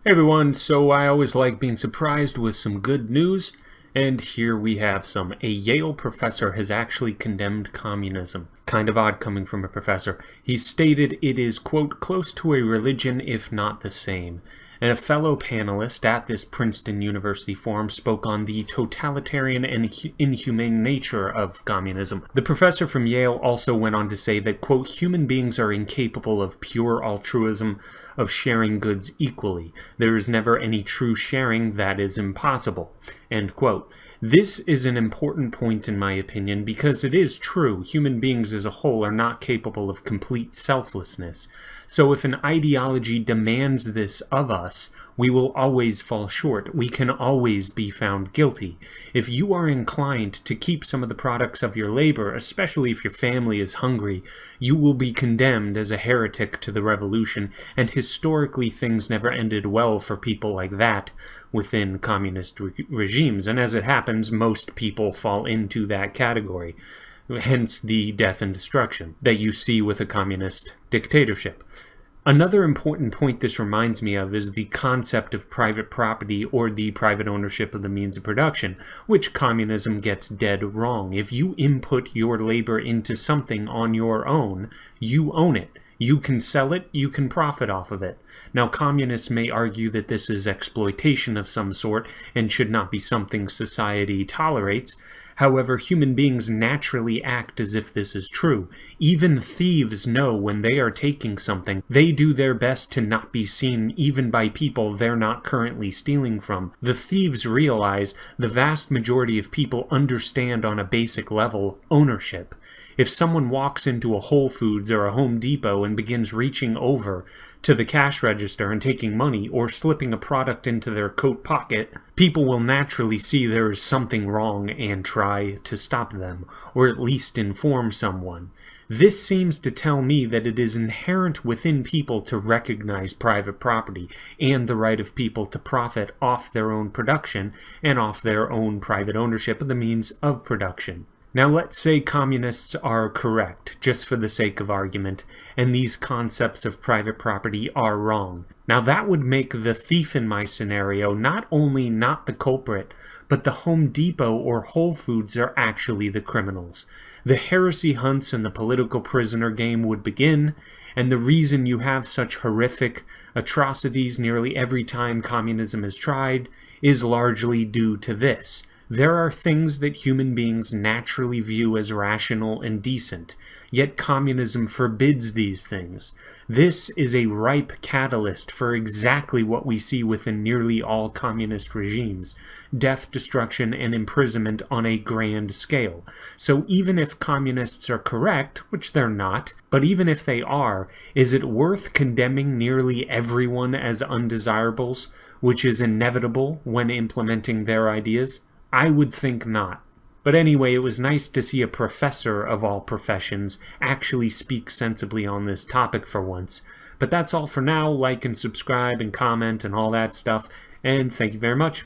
Hey everyone, so I always like being surprised with some good news, and here we have some. A Yale professor has actually condemned communism. Kind of odd coming from a professor. He stated it is, quote, close to a religion if not the same. And a fellow panelist at this Princeton University forum spoke on the totalitarian and inhumane nature of communism. The professor from Yale also went on to say that, quote, human beings are incapable of pure altruism, of sharing goods equally. There is never any true sharing, that is impossible, end quote. This is an important point in my opinion because it is true, human beings as a whole are not capable of complete selflessness. So if an ideology demands this of us, we will always fall short. We can always be found guilty. If you are inclined to keep some of the products of your labor, especially if your family is hungry, you will be condemned as a heretic to the revolution, and historically things never ended well for people like that within communist regimes, and as it happens, most people fall into that category. Hence the death and destruction that you see with a communist dictatorship. Another important point this reminds me of is the concept of private property or the private ownership of the means of production, which communism gets dead wrong. If you input your labor into something on your own, you own it. You can sell it, you can profit off of it. Now, communists may argue that this is exploitation of some sort and should not be something society tolerates. However, human beings naturally act as if this is true. Even thieves know when they are taking something. They do their best to not be seen even by people they're not currently stealing from. The thieves realize the vast majority of people understand on a basic level ownership. If someone walks into a Whole Foods or a Home Depot and begins reaching over to the cash register and taking money or slipping a product into their coat pocket, people will naturally see there is something wrong and try to stop them, or at least inform someone. This seems to tell me that it is inherent within people to recognize private property and the right of people to profit off their own production and off their own private ownership of the means of production. Now let's say communists are correct, just for the sake of argument, and these concepts of private property are wrong. Now that would make the thief in my scenario not only not the culprit, but the Home Depot or Whole Foods are actually the criminals. The heresy hunts and the political prisoner game would begin, and the reason you have such horrific atrocities nearly every time communism is tried is largely due to this. There are things that human beings naturally view as rational and decent, yet communism forbids these things. This is a ripe catalyst for exactly what we see within nearly all communist regimes: death, destruction, and imprisonment on a grand scale. So even if communists are correct, which they're not, but even if they are, is it worth condemning nearly everyone as undesirables, which is inevitable when implementing their ideas? I would think not. But anyway, it was nice to see a professor of all professions actually speak sensibly on this topic for once. But that's all for now. Like and subscribe and comment and all that stuff. And thank you very much.